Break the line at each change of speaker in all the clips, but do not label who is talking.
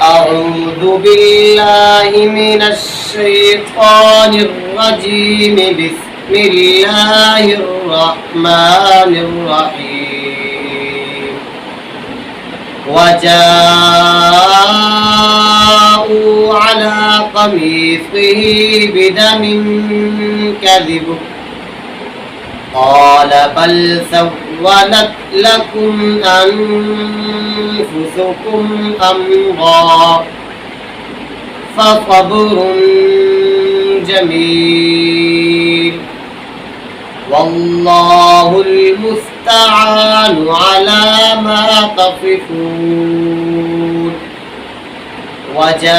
أعوذ بالله من الشيطان الرجيم بسم الله الرحمن الرحيم وجاءوا على قميصه بدم كذب قال بل سولت لكم أنفسكم أمرا فصبر جميل والله المستعان على ما تصفون وجاءت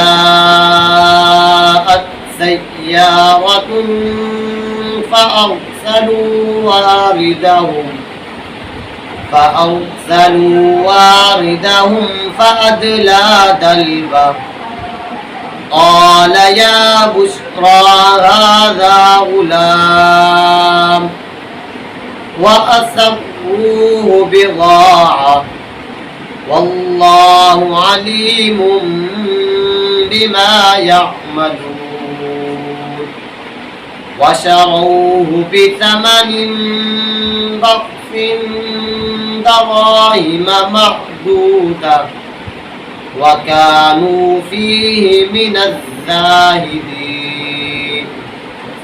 سيارة فأرسلوا واردهم فأدلى دلبه قال يا بشرى هذا غلام وأسروه بضاعة والله عليم بما يعملون وشروه بثمن بخس دراهم معدودة وكانوا فيه من الزاهدين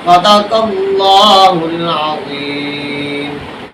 صدق الله العظيم